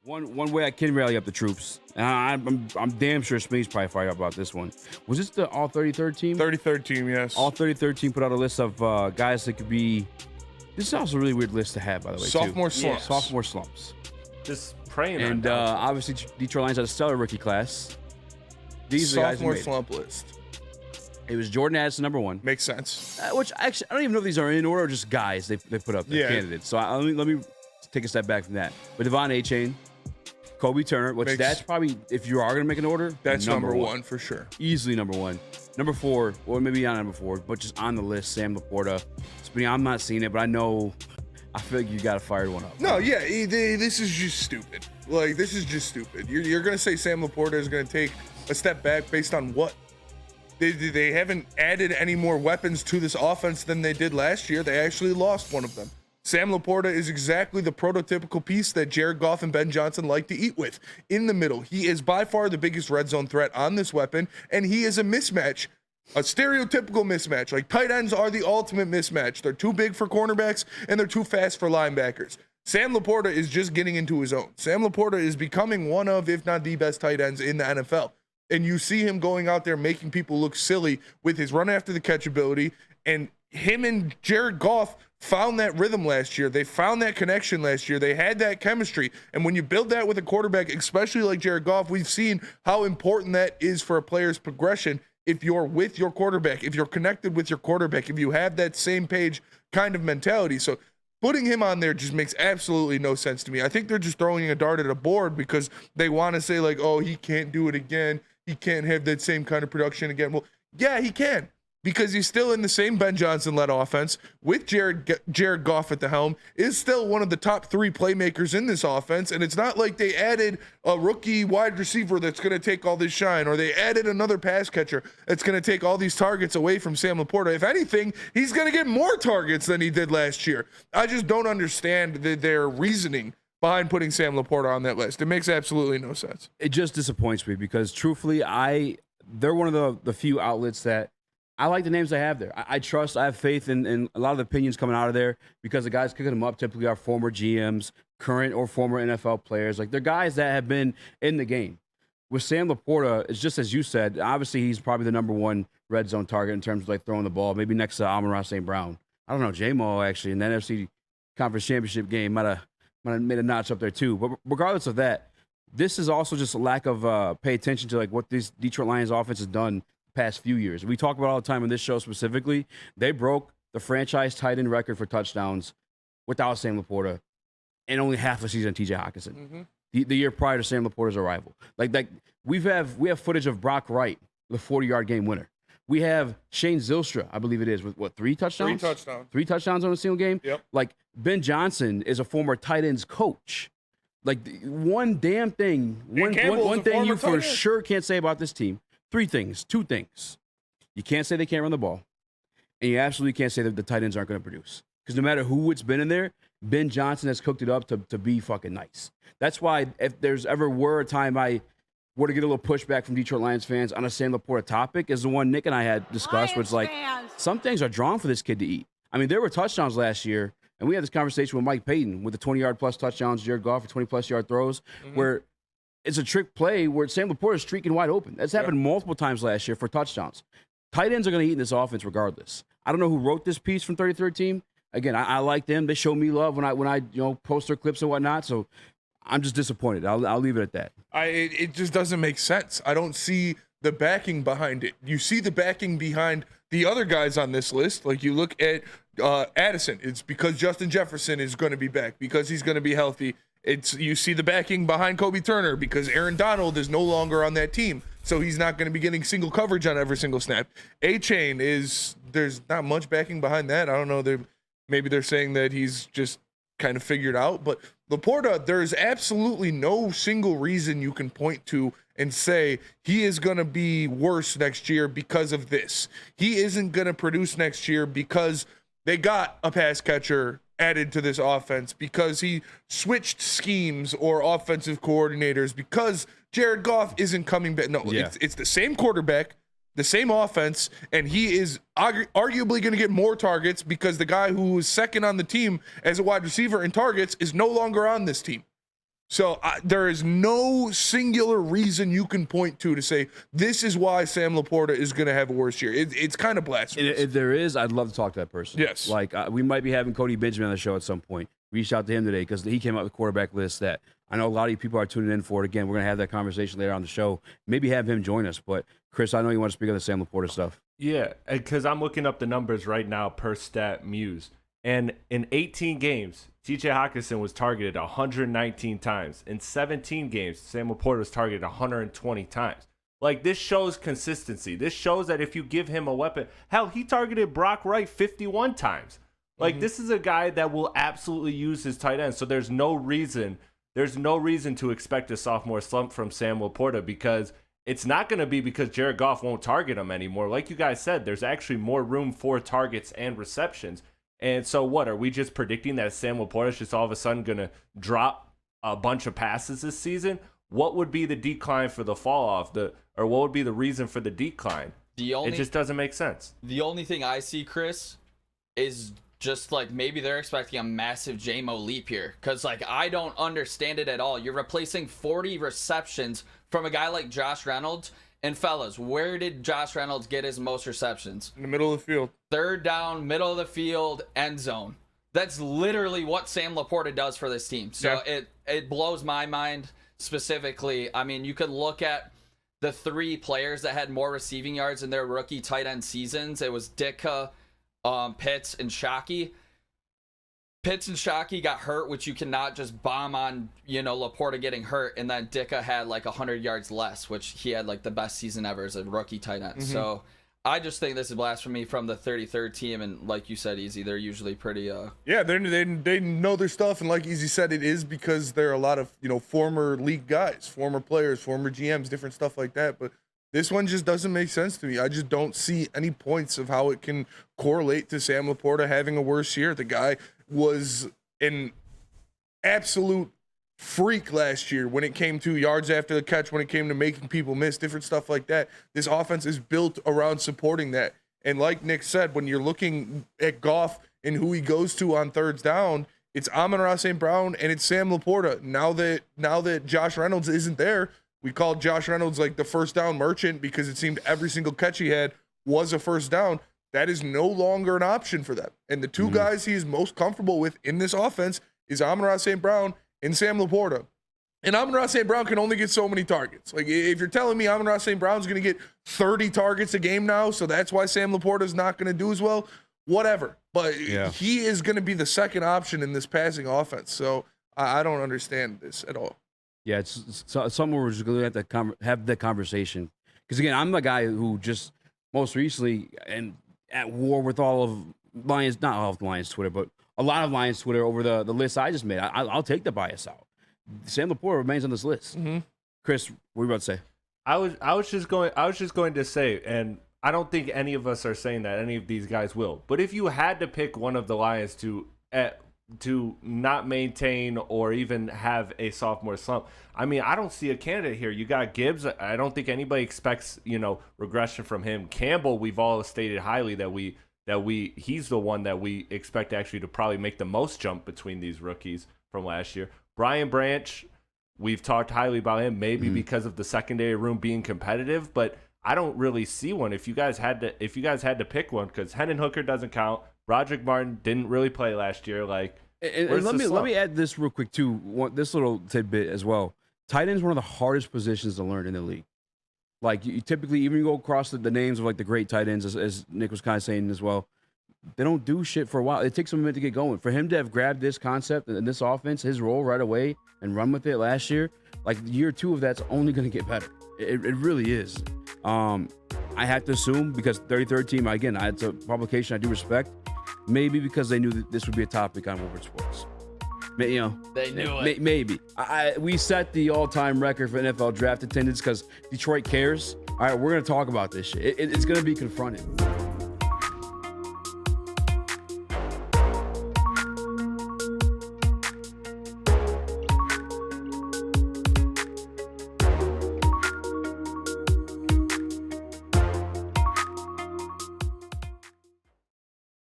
One way I can rally up the troops, and I'm damn sure Smee's probably fired up about this one. Was this the All 33rd team? 33rd team, yes. All 33rd team put out a list of guys that could be. This is also a really weird list to have, by the way. Sophomore too. slumps. Yeah. Sophomore slumps. Just praying. And obviously Detroit Lions had a stellar rookie class. These are the guys who Sophomore made it. slump list. It was Jordan Addison, number one. Makes sense. Which actually, I don't even know if these are in order or just guys they put up, their candidates. So let me take a step back from that. But Devon A-Chain, Kobe Turner, which that's probably, if you are going to make an order, that's number one for sure. Easily number one. Number four, or maybe not number four, but just on the list, Sam LaPorta. I'm not seeing it, but I feel like you got to fire one up. No, yeah, this is just stupid. Like, this is just stupid. You're going to say Sam LaPorta is going to take a step back based on what? They haven't added any more weapons to this offense than they did last year. They actually lost one of them. Sam LaPorta is exactly the prototypical piece that Jared Goff and Ben Johnson like to eat with. In the middle, he is by far the biggest red zone threat on this weapon, and he is a mismatch, a stereotypical mismatch. Like, tight ends are the ultimate mismatch. They're too big for cornerbacks, and they're too fast for linebackers. Sam LaPorta is just getting into his own. Sam LaPorta is becoming one of, if not the best tight ends in the NFL. And you see him going out there making people look silly with his run after the catch ability. And him and Jared Goff found that rhythm last year. They found that connection last year. They had that chemistry. And when you build that with a quarterback, especially like Jared Goff, we've seen how important that is for a player's progression. If you're with your quarterback, if you're connected with your quarterback, if you have that same page kind of mentality. So putting him on there just makes absolutely no sense to me. I think they're just throwing a dart at a board because they want to say, like, oh, he can't do it again. He can't have that same kind of production again. Well, yeah, he can, because he's still in the same Ben Johnson-led offense with Jared Goff at the helm, is still one of the top three playmakers in this offense. And it's not like they added a rookie wide receiver that's going to take all this shine, or they added another pass catcher that's going to take all these targets away from Sam LaPorta. If anything, he's going to get more targets than he did last year. I just don't understand their reasoning behind putting Sam LaPorta on that list. It makes absolutely no sense. It just disappoints me because, truthfully, they're one of the few outlets that I like the names I have there. I trust, I have faith in a lot of the opinions coming out of there, because the guys kicking them up typically are former GMs, current or former NFL players. Like, they're guys that have been in the game. With Sam LaPorta, it's just as you said, obviously he's probably the number one red zone target in terms of like throwing the ball, maybe next to Amon-Ra St. Brown. I don't know, J-Mo actually in the NFC Conference Championship game might have made a notch up there too. But regardless of that, this is also just a lack of pay attention to like what this Detroit Lions offense has done the past few years. We talk about all the time on this show specifically. They broke the franchise tight end record for touchdowns without Sam LaPorta and only half a season TJ Hockenson. Mm-hmm. The year prior to Sam LaPorta's arrival. Like we have footage of Brock Wright, the 40-yard game winner. We have Shane Zylstra, I believe it is, with what, 3 touchdowns? 3 touchdowns. 3 touchdowns on a single game? Yep. Like, Ben Johnson is a former tight ends coach. Like, one damn thing, one thing you for sure can't say about this team. 2 things. You can't say they can't run the ball, and you absolutely can't say that the tight ends aren't going to produce. Because no matter who it's been in there, Ben Johnson has cooked it up to be fucking nice. That's why if there's ever were a time I were to get a little pushback from Detroit Lions fans on a Sam LaPorta topic, is the one Nick and I had discussed, where it's like, some things are drawn for this kid to eat. I mean, there were touchdowns last year, and we had this conversation with Mike Payton with the 20-yard plus touchdowns, Jared Goff for 20-plus yard throws, where it's a trick play where Sam LaPorta is streaking wide open. That's happened multiple times last year for touchdowns. Tight ends are going to eat in this offense regardless. I don't know who wrote this piece from 33rd Team. Again, I like them. They show me love when I post their clips and whatnot, so I'm just disappointed. I'll leave it at that. It just doesn't make sense. I don't see the backing behind it. You see the backing behind the other guys on this list. Like, you look at Addison. It's because Justin Jefferson is going to be back, because he's going to be healthy. You see the backing behind Kobe Turner because Aaron Donald is no longer on that team, so he's not going to be getting single coverage on every single snap. A-Chain there's not much backing behind that. I don't know. Maybe they're saying that he's just kind of figured out, but LaPorta, there is absolutely no single reason you can point to and say he is going to be worse next year because of this. He isn't going to produce next year because they got a pass catcher added to this offense, because he switched schemes or offensive coordinators, because Jared Goff isn't coming back. No, it's the same quarterback, the same offense, and he is arguably going to get more targets because the guy who was second on the team as a wide receiver in targets is no longer on this team. So there is no singular reason you can point to say this is why Sam LaPorta is going to have a worse year. It's kind of blasphemous. If there is, I'd love to talk to that person. Yes. Like we might be having Cody Benjamin on the show at some point. Reach out to him today because he came out with a quarterback list that I know a lot of you people are tuning in for it. Again, we're going to have that conversation later on the show. Maybe have him join us. But Chris, I know you want to speak on the Sam LaPorta stuff. Yeah, because I'm looking up the numbers right now per Stat Muse. And in 18 games, T.J. Hockenson was targeted 119 times. In 17 games, Sam LaPorta was targeted 120 times. Like, this shows consistency. This shows that if you give him a weapon, hell, he targeted Brock Wright 51 times. Like, this is a guy that will absolutely use his tight end. So there's no reason to expect a sophomore slump from Sam LaPorta, because it's not going to be because Jared Goff won't target him anymore. Like you guys said, there's actually more room for targets and receptions. And so what, are we just predicting that Sam LaPorta is just all of a sudden going to drop a bunch of passes this season? What would be the decline for the fall off? Or what would be the reason for the decline? It just doesn't make sense. The only thing I see, Chris, is just like maybe they're expecting a massive JMO leap here. Because like I don't understand it at all. You're replacing 40 receptions from a guy like Josh Reynolds. And fellas, where did Josh Reynolds get his most receptions? In the middle of the field. Third down, middle of the field, end zone. That's literally what Sam LaPorta does for this team. So it blows my mind specifically. I mean, you could look at the three players that had more receiving yards in their rookie tight end seasons. It was Ditka, Pitts, and Shockey. Pitts and Shockey got hurt, which you cannot just bomb on, LaPorta getting hurt. And then Ditka had like 100 yards less, which he had like the best season ever as a rookie tight end. So I just think this is blasphemy from the 33rd team. And like you said, Easy, they're usually pretty... Yeah, they know their stuff. And like Easy said, it is because there are a lot of, former league guys, former players, former GMs, different stuff like that. But this one just doesn't make sense to me. I just don't see any points of how it can correlate to Sam LaPorta having a worse year. The guy was an absolute freak last year when it came to yards after the catch, when it came to making people miss, different stuff like that. This offense is built around supporting that. And like Nick said, when you're looking at Goff and who he goes to on thirds down, it's Amon-Ra St. Brown and it's Sam LaPorta. Now that Josh Reynolds isn't there, we called Josh Reynolds like the first down merchant because it seemed every single catch he had was a first down. That is no longer an option for them. And the two guys he is most comfortable with in this offense is Amon-Ra St. Brown and Sam LaPorta. And Amon-Ra St. Brown can only get so many targets. Like, if you're telling me Amon-Ra St. Brown's going to get 30 targets a game now, so that's why Sam LaPorta is not going to do as well, whatever. But he is going to be the second option in this passing offense. So I don't understand this at all. Yeah, it's something we're just going to have to have that conversation. Because, again, I'm the guy who just most recently and at war with all of Lions, not all of Lions Twitter, but a lot of Lions Twitter over the list I just made. I'll take the bias out. Sam LaPorta remains on this list. Chris, what were you about to say? I was just going to say, and I don't think any of us are saying that any of these guys will. But if you had to pick one of the Lions to not maintain or even have a sophomore slump, I mean, I don't see a candidate here. You got Gibbs. I don't think anybody expects, regression from him. Campbell, we've all stated highly that he's the one that we expect actually to probably make the most jump between these rookies from last year. Brian Branch, we've talked highly about him, maybe because of the secondary room being competitive, but I don't really see one. If you guys had to pick one, because Hendon Hooker doesn't count. Broderick Martin didn't really play last year. Like, and let me add this real quick too. This little tidbit as well. Tight end is one of the hardest positions to learn in the league. Like, you typically, even you go across the names of like the great tight ends, as Nick was kind of saying as well, they don't do shit for a while. It takes them a minute to get going. For him to have grabbed this concept and this offense, his role right away, and run with it last year, like year two of that's only going to get better. It really is. I have to assume, because 33rd team, again, it's a publication I do respect, maybe because they knew that this would be a topic on Woodward Sports. They knew it. Maybe. We set the all-time record for NFL draft attendance because Detroit cares. All right, we're going to talk about this shit. It's going to be confronted.